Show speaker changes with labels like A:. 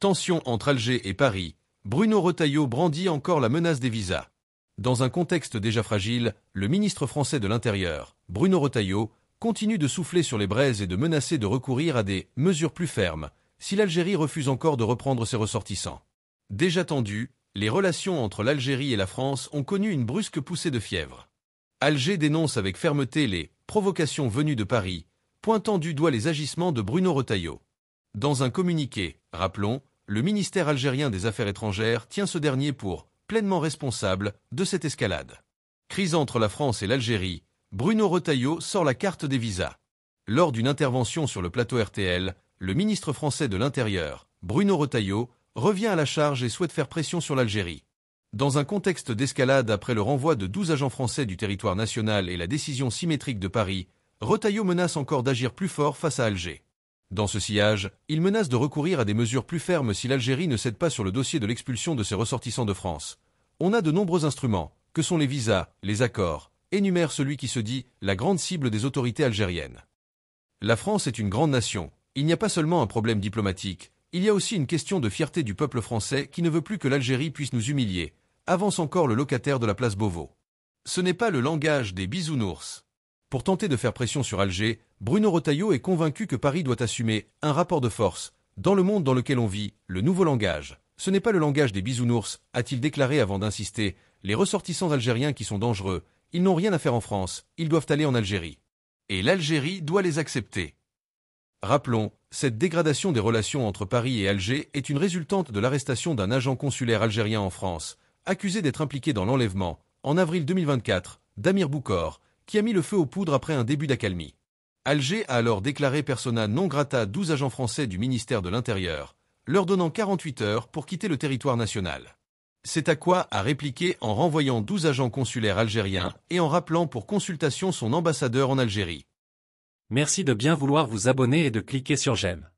A: Tension entre Alger et Paris, Bruno Retailleau brandit encore la menace des visas. Dans un contexte déjà fragile, le ministre français de l'Intérieur, Bruno Retailleau, continue de souffler sur les braises et de menacer de recourir à des mesures plus fermes si l'Algérie refuse encore de reprendre ses ressortissants. Déjà tendues, les relations entre l'Algérie et la France ont connu une brusque poussée de fièvre. Alger dénonce avec fermeté les provocations venues de Paris, pointant du doigt les agissements de Bruno Retailleau. Dans un communiqué, rappelons, le ministère algérien des Affaires étrangères tient ce dernier pour pleinement responsable de cette escalade. Crise entre la France et l'Algérie, Bruno Retailleau sort la carte des visas. Lors d'une intervention sur le plateau RTL, le ministre français de l'Intérieur, Bruno Retailleau, revient à la charge et souhaite faire pression sur l'Algérie. Dans un contexte d'escalade après le renvoi de 12 agents français du territoire national et la décision symétrique de Paris, Retailleau menace encore d'agir plus fort face à Alger. Dans ce sillage, il menace de recourir à des mesures plus fermes si l'Algérie ne cède pas sur le dossier de l'expulsion de ses ressortissants de France. On a de nombreux instruments, que sont les visas, les accords, énumère celui qui se dit la grande cible des autorités algériennes. La France est une grande nation. Il n'y a pas seulement un problème diplomatique, il y a aussi une question de fierté du peuple français qui ne veut plus que l'Algérie puisse nous humilier, avance encore le locataire de la place Beauvau. Ce n'est pas le langage des bisounours. Pour tenter de faire pression sur Alger, Bruno Retailleau est convaincu que Paris doit assumer un rapport de force. Dans le monde dans lequel on vit, le nouveau langage, ce n'est pas le langage des bisounours, a-t-il déclaré avant d'insister, les ressortissants algériens qui sont dangereux, ils n'ont rien à faire en France, ils doivent aller en Algérie. Et l'Algérie doit les accepter. Rappelons, cette dégradation des relations entre Paris et Alger est une résultante de l'arrestation d'un agent consulaire algérien en France, accusé d'être impliqué dans l'enlèvement, en avril 2024, d'Amir Boukor, qui a mis le feu aux poudres après un début d'accalmie. Alger a alors déclaré persona non grata 12 agents français du ministère de l'Intérieur, leur donnant 48 heures pour quitter le territoire national. C'est à quoi a répliqué en renvoyant 12 agents consulaires algériens et en rappelant pour consultation son ambassadeur en Algérie.
B: Merci de bien vouloir vous abonner et de cliquer sur j'aime.